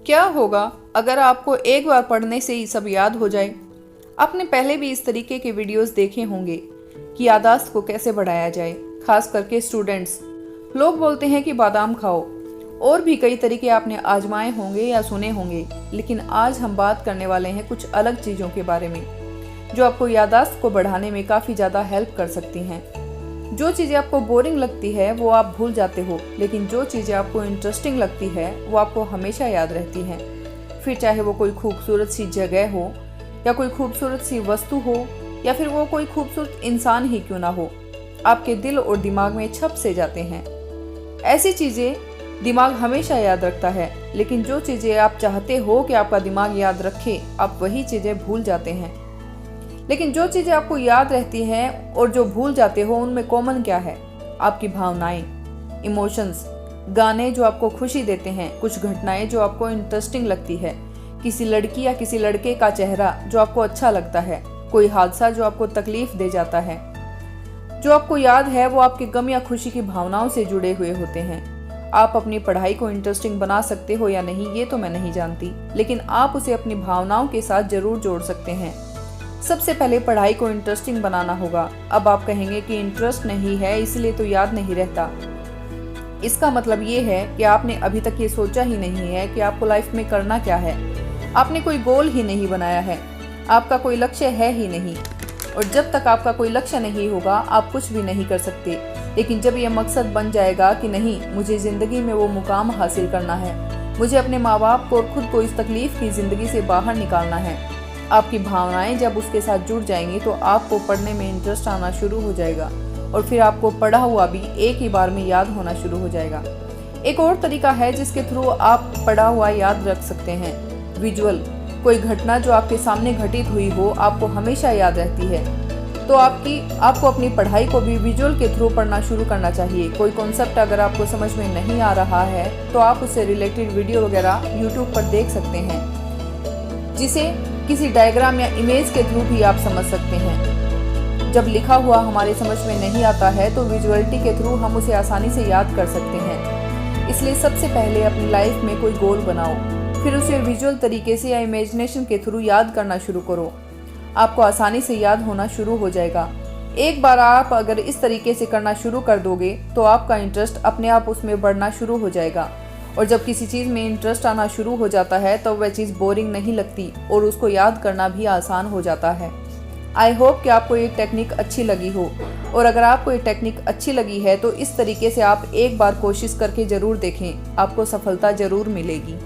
क्या होगा अगर आपको एक बार पढ़ने से ही सब याद हो जाए। आपने पहले भी इस तरीके के वीडियोस देखे होंगे कि याददाश्त को कैसे बढ़ाया जाए, खास करके स्टूडेंट्स। लोग बोलते हैं कि बादाम खाओ, और भी कई तरीके आपने आजमाए होंगे या सुने होंगे, लेकिन आज हम बात करने वाले हैं कुछ अलग चीज़ों के बारे में जो आपको याददाश्त को बढ़ाने में काफ़ी ज़्यादा हेल्प कर सकती हैं। जो चीज़ें आपको बोरिंग लगती है वो आप भूल जाते हो, लेकिन जो चीज़ें आपको इंटरेस्टिंग लगती है वो आपको हमेशा याद रहती हैं। फिर चाहे वो कोई खूबसूरत सी जगह हो, या कोई खूबसूरत सी वस्तु हो, या फिर वो कोई खूबसूरत इंसान ही क्यों ना हो, आपके दिल और दिमाग में छप से जाते हैं। ऐसी चीज़ें दिमाग हमेशा याद रखता है, लेकिन जो चीज़ें आप चाहते हो कि आपका दिमाग याद रखे, आप वही चीज़ें भूल जाते हैं। लेकिन जो चीज़ें आपको याद रहती हैं और जो भूल जाते हो, उनमें कॉमन क्या है? आपकी भावनाएं, इमोशंस, गाने जो आपको खुशी देते हैं, कुछ घटनाएं जो आपको इंटरेस्टिंग लगती है, किसी लड़की या किसी लड़के का चेहरा जो आपको अच्छा लगता है, कोई हादसा जो आपको तकलीफ दे जाता है। जो आपको याद है वो आपके गम या खुशी की भावनाओं से जुड़े हुए होते हैं। आप अपनी पढ़ाई को इंटरेस्टिंग बना सकते हो या नहीं, ये तो मैं नहीं जानती, लेकिन आप उसे अपनी भावनाओं के साथ जरूर जोड़ सकते हैं। सबसे पहले पढ़ाई को इंटरेस्टिंग बनाना होगा। अब आप कहेंगे कि इंटरेस्ट नहीं है इसलिए तो याद नहीं रहता। इसका मतलब ये है कि आपने अभी तक ये सोचा ही नहीं है कि आपको लाइफ में करना क्या है। आपने कोई गोल ही नहीं बनाया है, आपका कोई लक्ष्य है ही नहीं। और जब तक आपका कोई लक्ष्य नहीं होगा आप कुछ भी नहीं कर सकते। लेकिन जब यह मकसद बन जाएगा कि नहीं, मुझे ज़िंदगी में वो मुकाम हासिल करना है, मुझे अपने माँ बाप को और खुद को इस तकलीफ की ज़िंदगी से बाहर निकालना है, आपकी भावनाएं जब उसके साथ जुड़ जाएंगी तो आपको पढ़ने में इंटरेस्ट आना शुरू हो जाएगा, और फिर आपको पढ़ा हुआ भी एक ही बार में याद होना शुरू हो जाएगा। एक और तरीका है जिसके थ्रू आप पढ़ा हुआ याद रख सकते हैं, विजुअल। कोई घटना जो आपके सामने घटित हुई हो, आपको हमेशा याद रहती है, तो आपको अपनी पढ़ाई को भी विजुअल के थ्रू पढ़ना शुरू करना चाहिए। कोई कॉन्सेप्ट अगर आपको समझ में नहीं आ रहा है तो आप उससे रिलेटेड वीडियो वगैरह यूट्यूब पर देख सकते हैं, जिसे किसी डायग्राम या इमेज के थ्रू भी आप समझ सकते हैं। जब लिखा हुआ हमारे समझ में नहीं आता है तो विजुअलिटी के थ्रू हम उसे आसानी से याद कर सकते हैं। इसलिए सबसे पहले अपनी लाइफ में कोई गोल बनाओ, फिर उसे विजुअल तरीके से या इमेजिनेशन के थ्रू याद करना शुरू करो। आपको आसानी से याद होना शुरू हो जाएगा। एक बार आप अगर इस तरीके से करना शुरू कर दोगे तो आपका इंटरेस्ट अपने आप उसमें बढ़ना शुरू हो जाएगा, और जब किसी चीज़ में इंटरेस्ट आना शुरू हो जाता है तो वह चीज़ बोरिंग नहीं लगती और उसको याद करना भी आसान हो जाता है। आई होप कि आपको ये टेक्निक अच्छी लगी हो, और अगर आपको ये टेक्निक अच्छी लगी है तो इस तरीके से आप एक बार कोशिश करके ज़रूर देखें, आपको सफलता ज़रूर मिलेगी।